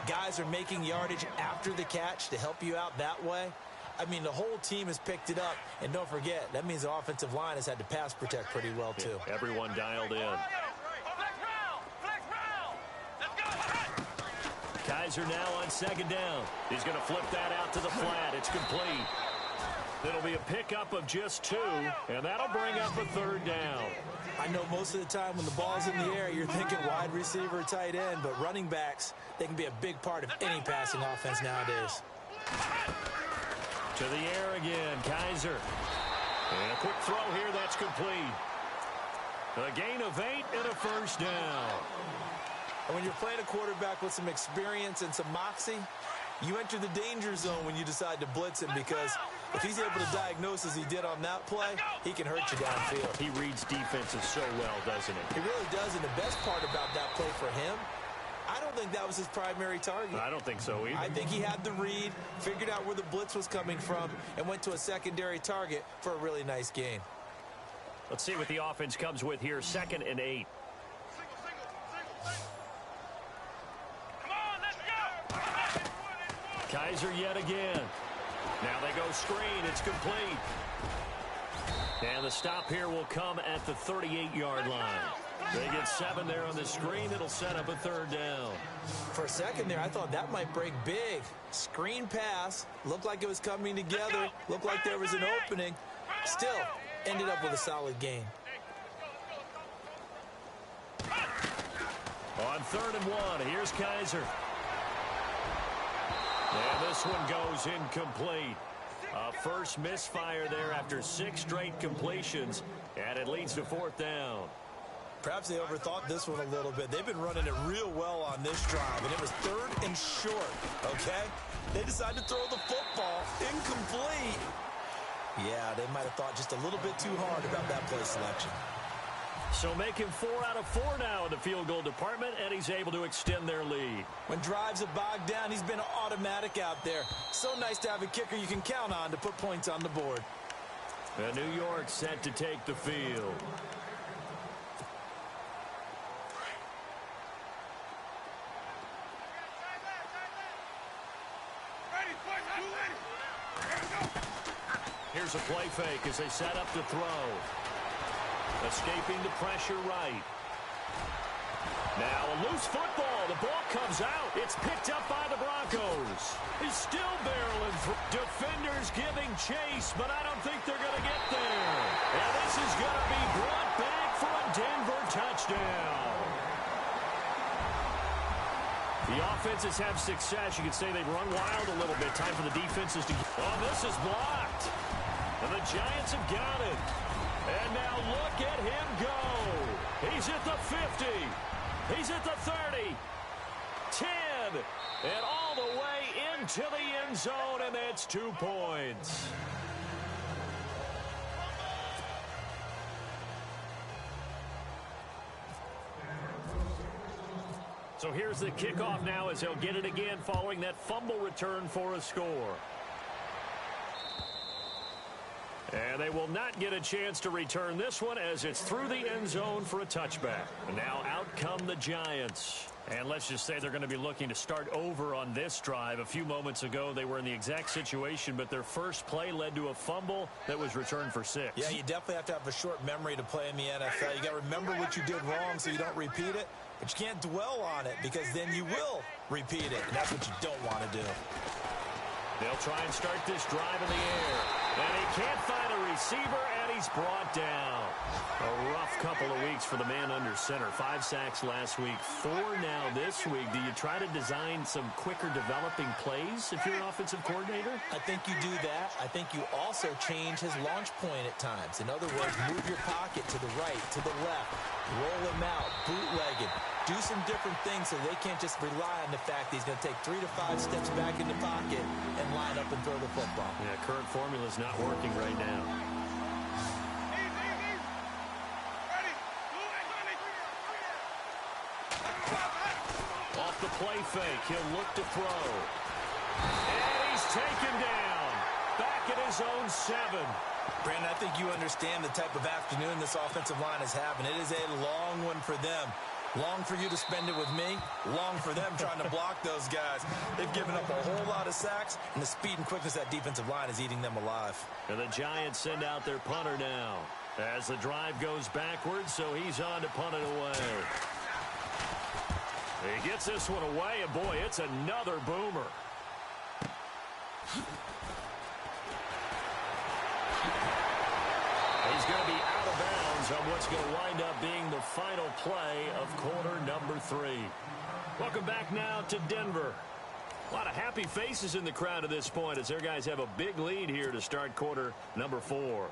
Guys are making yardage after the catch to help you out that way. I mean, the whole team has picked it up. And don't forget, that means the offensive line has had to pass protect pretty well, too. Yeah, everyone dialed in. Kaiser now on second down. He's going to flip that out to the flat. It's complete. It'll be a pickup of just 2, and that'll bring up a third down. I know most of the time when the ball's in the air, you're thinking wide receiver, tight end, but running backs, they can be a big part of any passing offense nowadays. To the air again, Kaiser. And a quick throw here, that's complete. A gain of 8 and a first down. And when you're playing a quarterback with some experience and some moxie, you enter the danger zone when you decide to blitz him, because if he's able to diagnose as he did on that play, he can hurt you downfield. He reads defenses so well, doesn't he? He really does, and the best part about that play for him, I don't think that was his primary target. I don't think so either. I think he had the read, figured out where the blitz was coming from, and went to a secondary target for a really nice gain. Let's see what the offense comes with here. 2nd and 8. Kaiser yet again. Now they go screen. It's complete. And the stop here will come at the 38-yard line. They get 7 there on the screen. It'll set up a third down. For a second there, I thought that might break big. Screen pass. Looked like it was coming together. Looked like there was an opening. Still, ended up with a solid gain. On 3rd and 1, here's Kaiser. And this one goes incomplete. A first misfire there after 6 straight completions, and it leads to 4th down. Perhaps they overthought this one a little bit. They've been running it real well on this drive, and it was 3rd and short, okay? They decided to throw the football incomplete. Yeah, they might have thought just a little bit too hard about that play selection. So making 4 out of 4 now in the field goal department, and he's able to extend their lead. When drives are bogged down, he's been automatic out there. So nice to have a kicker you can count on to put points on the board. And New York set to take the field. Here's a play fake as they set up to throw. Escaping the pressure right. Now a loose football. The ball comes out. It's picked up by the Broncos. He's still barreling through. Defenders giving chase, but I don't think they're going to get there. And this is going to be brought back for a Denver touchdown. The offenses have success. You could say they've run wild a little bit. Time for the defenses to... Oh, this is blocked. And the Giants have got it. And now look at him go. He's at the 50. He's at the 30. 10. And all the way into the end zone, and that's 2 points. So here's the kickoff now as they'll get it again following that fumble return for a score. And they will not get a chance to return this one as it's through the end zone for a touchback. And now out come the Giants. And let's just say they're going to be looking to start over on this drive. A few moments ago, they were in the exact situation, but their first play led to a fumble that was returned for 6. Yeah, you definitely have to have a short memory to play in the NFL. You got to remember what you did wrong so you don't repeat it, but you can't dwell on it because then you will repeat it, and that's what you don't want to do. They'll try and start this drive in the air. And he can't find a receiver, and he's brought down. A rough couple of weeks for the man under center. 5 sacks last week, 4 now this week. Do you try to design some quicker developing plays if you're an offensive coordinator? I think you do that. I think you also change his launch point at times. In other words, move your pocket to the right, to the left, roll him out, bootleg it. Do some different things so they can't just rely on the fact that he's going to take 3 to 5 steps back in the pocket and line up and throw the football. Yeah, current formula is not working right now. Off the play fake. He'll look to throw. And he's taken down. Back at his own 7. Brandon, I think you understand the type of afternoon this offensive line is having. It is a long one for them. Long for you to spend it with me. Long for them trying to block those guys. They've given up a whole lot of sacks, and the speed and quickness of that defensive line is eating them alive. And the Giants send out their punter now as the drive goes backwards, so he's on to punt it away. He gets this one away, and boy, it's another boomer. He's going to be out of bounds on what's going to wind up being the final play of quarter number 3. Welcome back now to Denver. A lot of happy faces in the crowd at this point as their guys have a big lead here to start quarter number 4.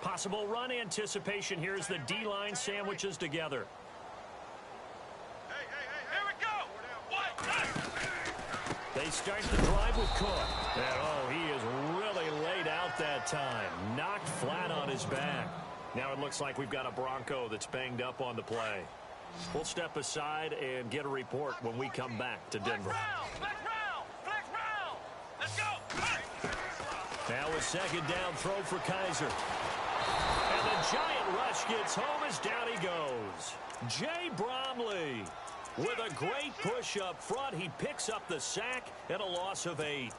Possible run anticipation here as the D-line sandwiches together. Here we go. They start the drive with Cook. And, oh, he is really laid out that time. Knocked flat on his back. Now it looks like we've got a Bronco that's banged up on the play. We'll step aside and get a report when we come back to Denver. Flex round. Let's go. Now a second down throw for Kaiser. And the giant rush gets home as down he goes. Jay Bromley with a great push up front. He picks up the sack and a loss of 8.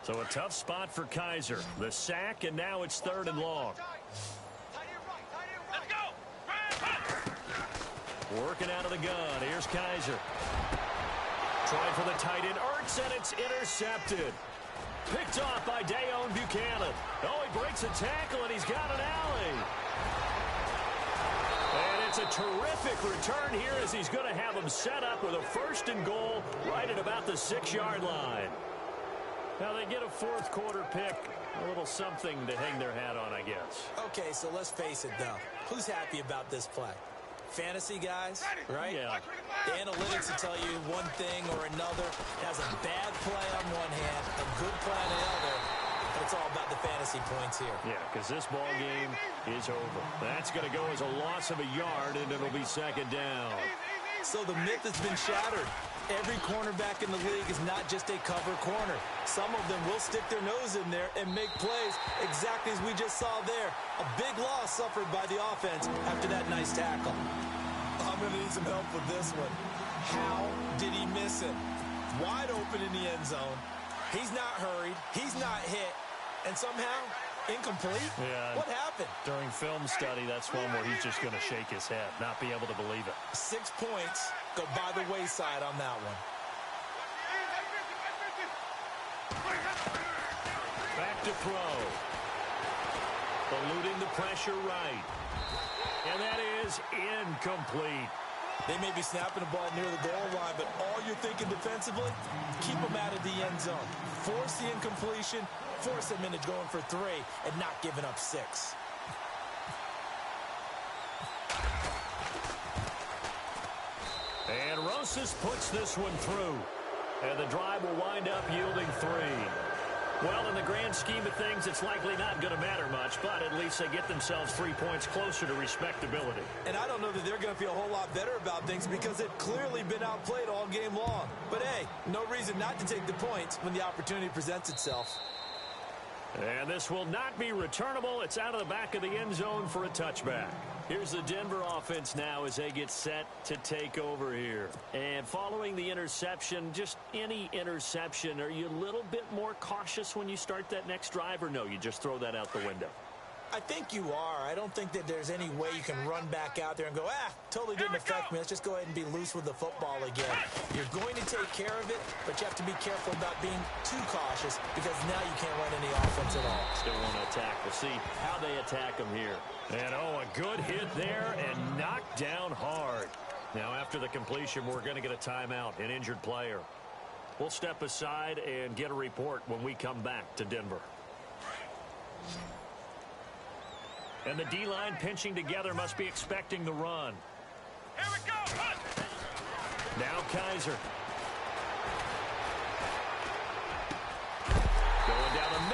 So a tough spot for Kaiser. The sack, and now it's 3rd and long. Let's go. Working out of the gun. Here's Kaiser. Trying for the tight end. Ertz, and it's intercepted. Picked off by Dayon Buchanan. Oh, he breaks a tackle, and he's got an alley. And it's a terrific return here as he's going to have him set up with a 1st and goal right at about the 6-yard line. Now they get a 4th quarter pick. A little something to hang their hat on, I guess. Okay, so let's face it, though. Who's happy about this play? Fantasy guys, right? Yeah. The analytics will tell you one thing or another. It has a bad play on one hand, a good play on the other. But it's all about the fantasy points here. Yeah, because this ball game is over. That's going to go as a loss of a yard, and it'll be 2nd down. So the myth has been shattered. Every cornerback in the league is not just a cover corner. Some of them will stick their nose in there and make plays exactly as we just saw there. A big loss suffered by the offense after that nice tackle. I'm going to need some help with this one. How did he miss him? Wide open in the end zone. He's not hurried. He's not hit. And somehow, incomplete? Yeah. What happened? During film study, that's one where he's just going to shake his head, not be able to believe it. 6 points go by the wayside on that one. Back to throw. Eluding the pressure right. And that is incomplete. They may be snapping the ball near the goal line, but all you're thinking defensively, keep them out of the end zone. Force the incompletion, force them into going for 3, and not giving up 6. And Rosas puts this one through. And the drive will wind up yielding 3. Well, in the grand scheme of things, it's likely not going to matter much, but at least they get themselves 3 points closer to respectability. And I don't know that they're going to feel a whole lot better about things because they've clearly been outplayed all game long. But, hey, no reason not to take the points when the opportunity presents itself. And this will not be returnable. It's out of the back of the end zone for a touchback. Here's the Denver offense now as they get set to take over here. And following the interception, just any interception, are you a little bit more cautious when you start that next drive, or no, you just throw that out the window? I think you are. I don't think that there's any way you can run back out there and go, totally didn't affect me. Let's just go ahead and be loose with the football again. You're going to take care of it, but you have to be careful about being too cautious because now you can't run any offense at all. Still want to attack. We'll see how they attack them here. And, a good hit there and knocked down hard. Now, after the completion, we're going to get a timeout, an injured player. We'll step aside and get a report when we come back to Denver. And the D-line pinching together must be expecting the run. Here we go. Run. Now Kaiser. Going down the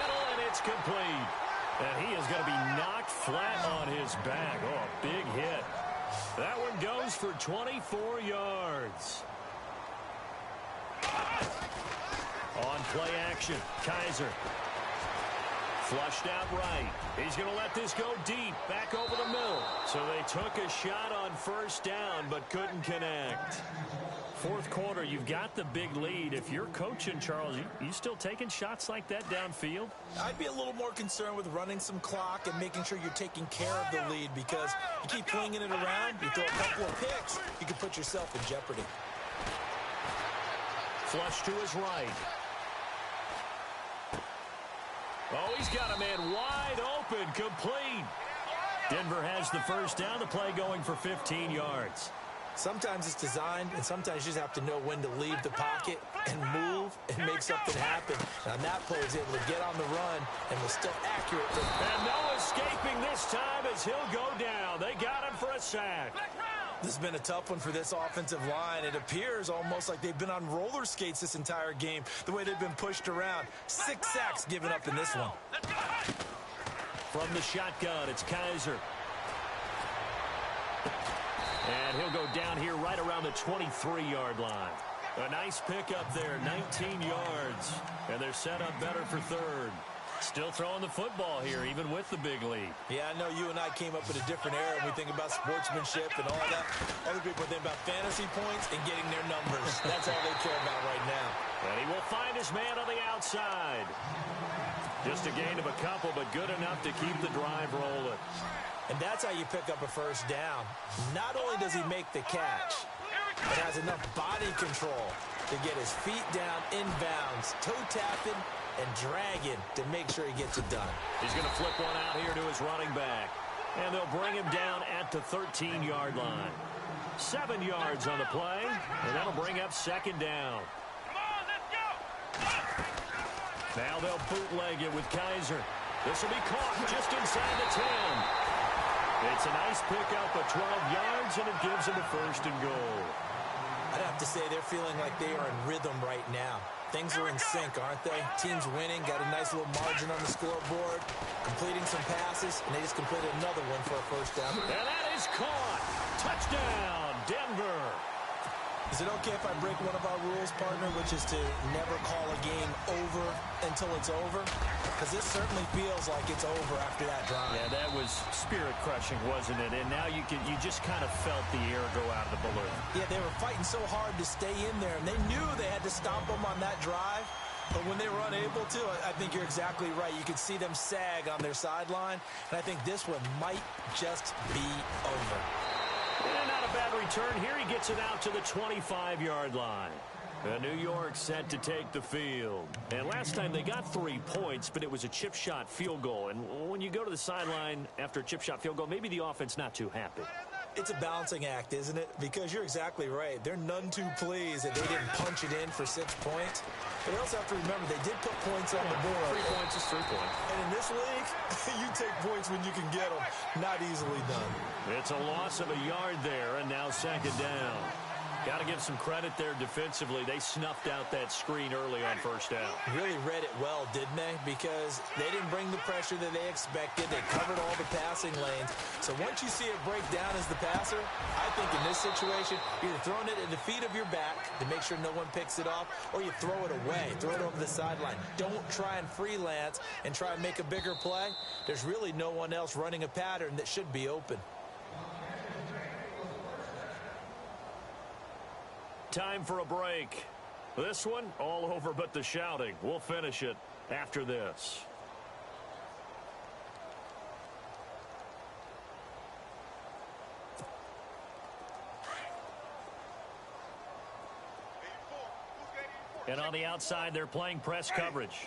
It's complete. And he is going to be knocked flat on his back. Oh, a big hit. That one goes for 24 yards. On play action, Kaiser. Flushed out right. He's going to let this go deep, back over the middle. So they took a shot on first down, but couldn't connect. Fourth quarter, you've got the big lead. If you're coaching, Charles, you still taking shots like that downfield? I'd be a little more concerned with running some clock and making sure you're taking care of the lead, because you keep flinging it around, you throw a couple of picks, you can put yourself in jeopardy. Flush to his right. Oh, he's got a man wide open, complete. Denver has the first down, the play going for 15 yards. Sometimes it's designed, and sometimes you just have to know when to leave the pocket and move and make something happen. And on that play, he's able to get on the run and was still accurate. And no escaping this time as he'll go down. They got him for a sack. This has been a tough one for this offensive line. It appears almost like they've been on roller skates this entire game, the way they've been pushed around. 6 sacks given up in this one. From the shotgun, it's Kaiser. And he'll go down here right around the 23-yard line. A nice pickup there, 19 yards. And they're set up better for third. Still throwing the football here, even with the big lead. Yeah, I know you and I came up in a different era when we think about sportsmanship and all that. Other people think about fantasy points and getting their numbers. That's all they care about right now. And he will find his man on the outside. Just a gain of a couple, but good enough to keep the drive rolling. And that's how you pick up a first down. Not only does he make the catch, but has enough body control to get his feet down inbounds, toe tapping and dragging to make sure he gets it done. He's going to flip one out here to his running back. And they'll bring him down at the 13-yard line. 7 yards on the play, and that'll bring up second down. Come on, let's go! Now they'll bootleg it with Kaiser. This will be caught just inside the 10. It's a nice pickup of 12 yards, and it gives them a first and goal. I'd have to say they're feeling like they are in rhythm right now. Things are in sync, aren't they? Team's winning, got a nice little margin on the scoreboard, completing some passes, and they just completed another one for a first down. And that is caught. Touchdown, Denver. Is it okay if I break one of our rules, partner, which is to never call a game over until it's over? Because this certainly feels like it's over after that drive. Yeah, that was spirit-crushing, wasn't it? And now you just kind of felt the air go out of the balloon. Yeah, they were fighting so hard to stay in there, and they knew they had to stop them on that drive. But when they were unable to, I think you're exactly right. You could see them sag on their sideline, and I think this one might just be over. And not a bad return here. He gets it out to the 25-yard line. New York set to take the field. And last time they got 3 points, but it was a chip shot field goal. And when you go to the sideline after a chip shot field goal, maybe the offense not too happy. It's a balancing act, isn't it? Because you're exactly right. They're none too pleased that they didn't punch it in for 6 points. But you also have to remember they did put points on the board. 3 points is 3 points. And in this league, you take points when you can get them. Not easily done. It's a loss of a yard there, and now second down. Got to give some credit there defensively. They snuffed out that screen early on first down. Really read it well, didn't they? Because they didn't bring the pressure that they expected. They covered all the passing lanes. So once you see it break down as the passer, I think in this situation, you're either throwing it at the feet of your back to make sure no one picks it off, or you throw it away, throw it over the sideline. Don't try and freelance and try and make a bigger play. There's really no one else running a pattern that should be open. Time for a break. This one, all over but the shouting. We'll finish it after this. And on the outside, they're playing press coverage.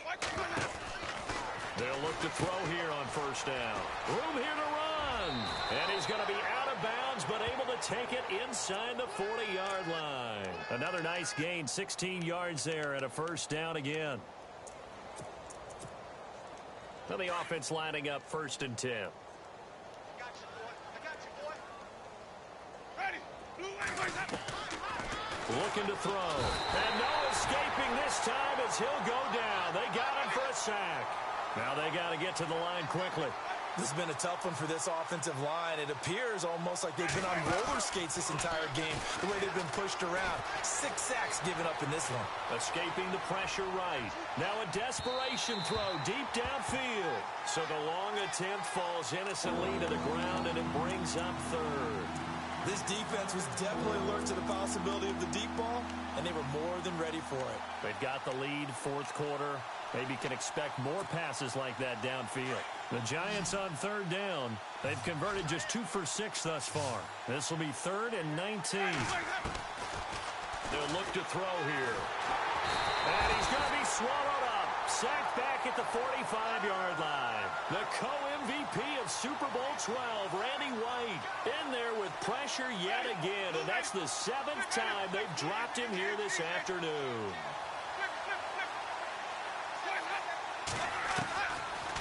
They'll look to throw here on first down. Room here to run. And he's going to be out of bounds, but able to take it inside the 40-yard line. Another nice gain, 16 yards there, and a first down again. So the offense lining up 1st and 10. I got you, boy. I got you, boy. Ready. Blue wings up. Looking to throw. And no escaping this time as he'll go down. They got him for a sack. Now they got to get to the line quickly. This has been a tough one for this offensive line. It appears almost like they've been on roller skates this entire game, the way they've been pushed around. 6 sacks given up in this one. Escaping the pressure right. Now a desperation throw deep downfield. So the long attempt falls innocently to the ground, and it brings up third. This defense was definitely alert to the possibility of the deep ball, and they were more than ready for it. They've got the lead, fourth quarter. Maybe can expect more passes like that downfield. The Giants on third down. They've converted just 2 for 6 thus far. This will be 3rd and 19. They'll look to throw here. And he's going to be swallowed up. Sacked back at the 45-yard line. The co-MVP of Super Bowl 12, Randy White, in there with pressure yet again. And that's the 7th time they've dropped him here this afternoon.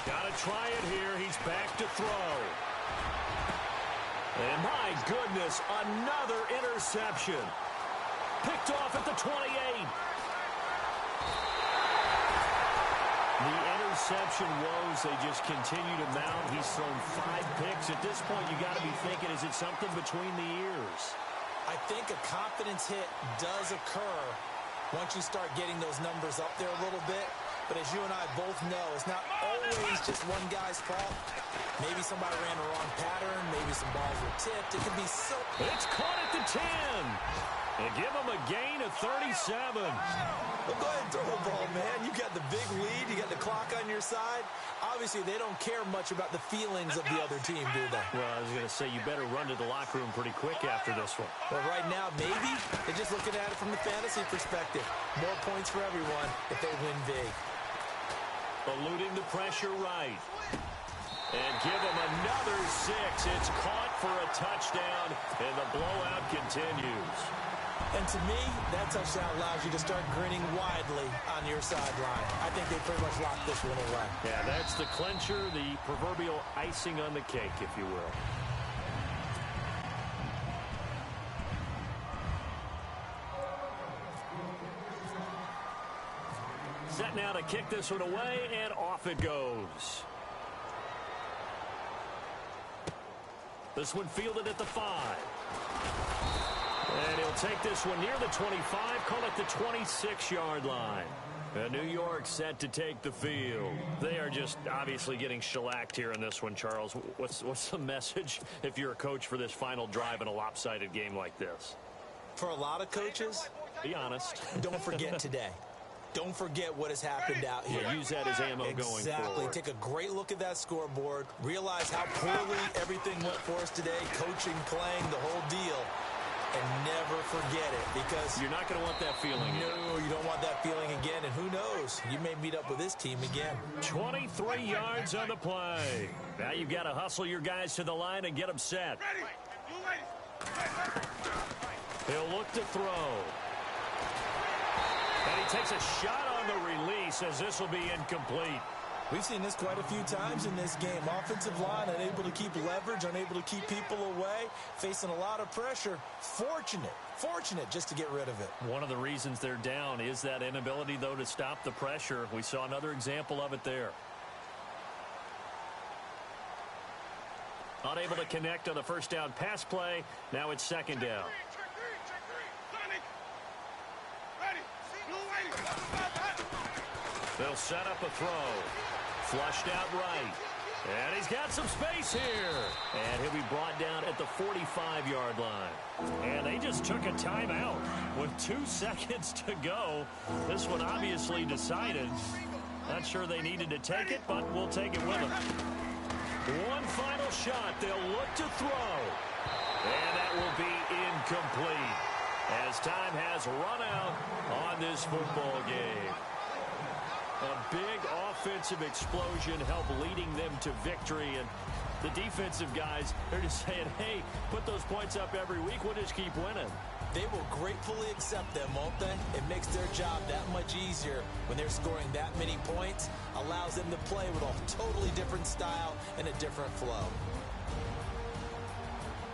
Got to try it here. He's back to throw. And my goodness, another interception. Picked off at the 28. The interception woes, they just continue to mount. He's thrown 5 picks. At this point, you got to be thinking, is it something between the ears? I think a confidence hit does occur once you start getting those numbers up there a little bit. But as you and I both know, it's not always just one guy's fault. Maybe somebody ran the wrong pattern. Maybe some balls were tipped. It could be so... It's caught at the 10. They give him a gain of 37. Well, go ahead and throw the ball, man. You got the big lead. You got the clock on your side. Obviously, they don't care much about the feelings of the other team, do they? Well, I was going to say, you better run to the locker room pretty quick after this one. Well, right now, maybe they're just looking at it from the fantasy perspective. More points for everyone if they win big. Eluding the pressure right. And give him another 6. It's caught for a touchdown, and the blowout continues. And to me, that touchdown allows you to start grinning widely on your sideline. I think they pretty much locked this one away. Yeah, that's the clincher, the proverbial icing on the cake, if you will. Set now to kick this one away, and off it goes. This one fielded at the 5. And he'll take this one near the 25, call it the 26-yard line. New York set to take the field. They are just obviously getting shellacked here in this one, Charles. What's the message if you're a coach for this final drive in a lopsided game like this? For a lot of coaches, be honest. Don't forget today. Don't forget what has happened out here. Yeah, use that as ammo going forward. Exactly. Take a great look at that scoreboard. Realize how poorly everything went for us today. Coaching, playing, the whole deal. And never forget it, because you're not going to want that feeling. No, you don't want that feeling again. And who knows? You may meet up with this team again. 23 yards on the play. Now you've got to hustle your guys to the line and get them set. He'll look to throw. And he takes a shot on the release, as this will be incomplete. We've seen this quite a few times in this game. Offensive line unable to keep leverage, unable to keep people away, facing a lot of pressure. Fortunate just to get rid of it. One of the reasons they're down is that inability, though, to stop the pressure. We saw another example of it there. Unable to connect on the first down pass play. Now it's second down. They'll set up a throw. Flushed out right. And he's got some space here. And he'll be brought down at the 45-yard line. And they just took a timeout with 2 seconds to go. This one obviously decided. Not sure they needed to take it, but we'll take it with them. One final shot. They'll look to throw. And that will be incomplete, as time has run out on this football game. A big offensive explosion helped leading them to victory. And the defensive guys, they're just saying, hey, put those points up every week. We'll just keep winning. They will gratefully accept them, won't they? It makes their job that much easier when they're scoring that many points. Allows them to play with a totally different style and a different flow.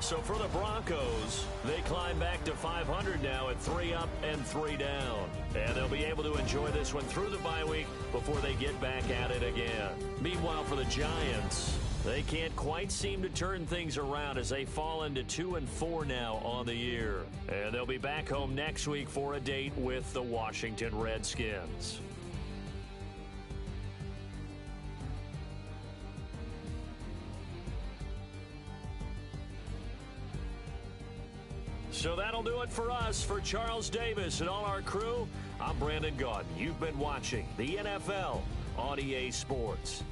So for the Broncos, they climb back to 500 now at 3 up and 3 down. And they'll be able to enjoy this one through the bye week before they get back at it again. Meanwhile, for the Giants, they can't quite seem to turn things around as they fall into 2 and 4 now on the year. And they'll be back home next week for a date with the Washington Redskins. So that'll do it for us. For Charles Davis and all our crew, I'm Brandon Gaudin. You've been watching the NFL on EA Sports.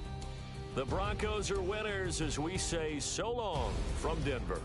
The Broncos are winners as we say so long from Denver.